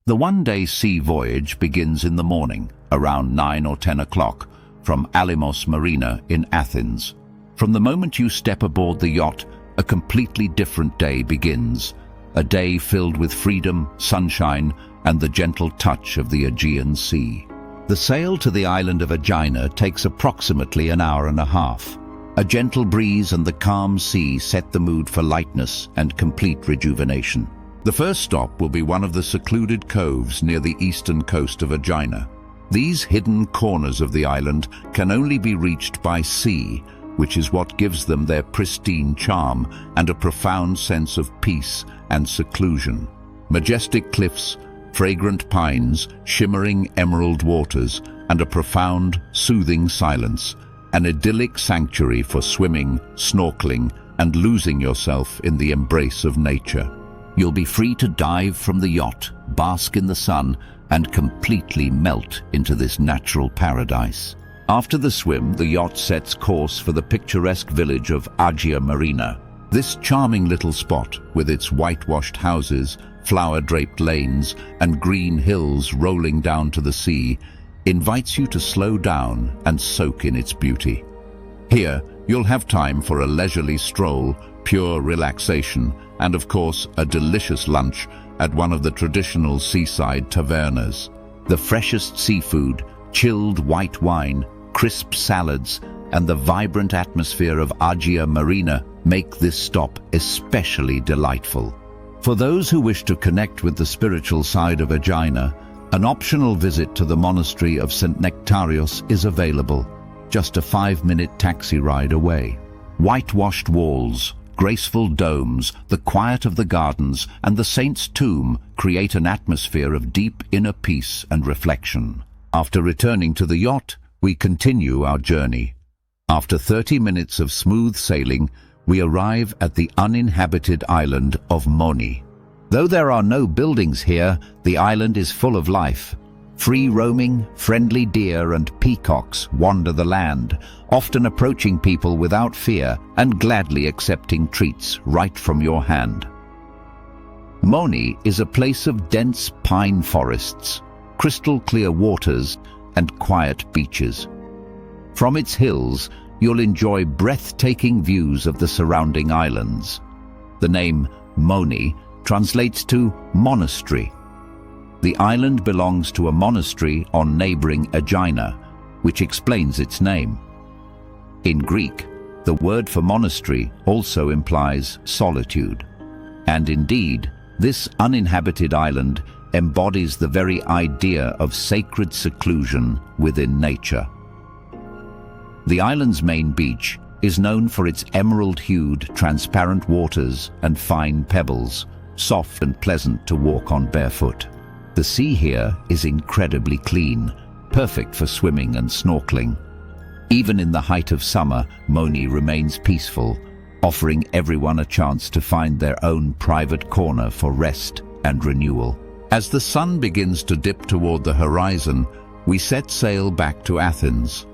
The one-day sea voyage begins in the morning, around 9 or 10 o'clock, from Alimos Marina in Athens. From the moment you step aboard the yacht, a completely different day begins. A day filled with freedom, sunshine, and the gentle touch of the Aegean Sea. The sail to the island of Aegina takes approximately an hour and a half. A gentle breeze and the calm sea set the mood for lightness and complete rejuvenation. The first stop will be one of the secluded coves near the eastern coast of Aegina. These hidden corners of the island can only be reached by sea, which is what gives them their pristine charm and a profound sense of peace and seclusion. Majestic cliffs, fragrant pines, shimmering emerald waters, and a profound, soothing silence, an idyllic sanctuary for swimming, snorkeling, and losing yourself in the embrace of nature. You'll be free to dive from the yacht, bask in the sun, and completely melt into this natural paradise. After the swim, the yacht sets course for the picturesque village of Aegina Marina. This charming little spot, with its whitewashed houses, flower-draped lanes, and green hills rolling down to the sea, invites you to slow down and soak in its beauty. Here, you'll have time for a leisurely stroll, pure relaxation, and of course, a delicious lunch at one of the traditional seaside tavernas. The freshest seafood, chilled white wine, crisp salads, and the vibrant atmosphere of Aegina Marina make this stop especially delightful. For those who wish to connect with the spiritual side of Aegina, an optional visit to the monastery of St. Nectarios is available, just a 5-minute taxi ride away. Whitewashed walls, graceful domes, the quiet of the gardens, and the saint's tomb create an atmosphere of deep inner peace and reflection. After returning to the yacht, we continue our journey. After 30 minutes of smooth sailing, we arrive at the uninhabited island of Moni. Though there are no buildings here, the island is full of life. Free-roaming, friendly deer and peacocks wander the land, often approaching people without fear and gladly accepting treats right from your hand. Moni is a place of dense pine forests, crystal-clear waters, and quiet beaches. From its hills, you'll enjoy breathtaking views of the surrounding islands. The name Moni translates to monastery. The island belongs to a monastery on neighboring Aegina, which explains its name. In Greek, the word for monastery also implies solitude. And indeed, this uninhabited island embodies the very idea of sacred seclusion within nature. The island's main beach is known for its emerald-hued, transparent waters and fine pebbles, soft and pleasant to walk on barefoot. The sea here is incredibly clean, perfect for swimming and snorkeling. Even in the height of summer, Moni remains peaceful, offering everyone a chance to find their own private corner for rest and renewal. As the sun begins to dip toward the horizon, we set sail back to Athens.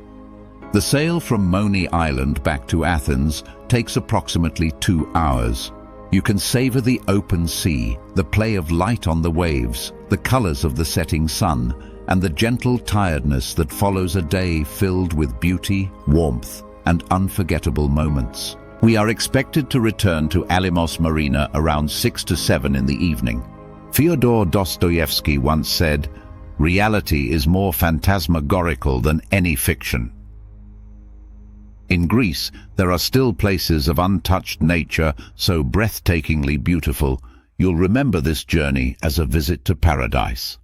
The sail from Moni Island back to Athens takes approximately 2 hours. You can savor the open sea, the play of light on the waves, the colors of the setting sun, and the gentle tiredness that follows a day filled with beauty, warmth, and unforgettable moments. We are expected to return to Alimos Marina around 6 to 7 in the evening. Fyodor Dostoevsky once said, "Reality is more phantasmagorical than any fiction." In Greece, there are still places of untouched nature so breathtakingly beautiful, you'll remember this journey as a visit to paradise.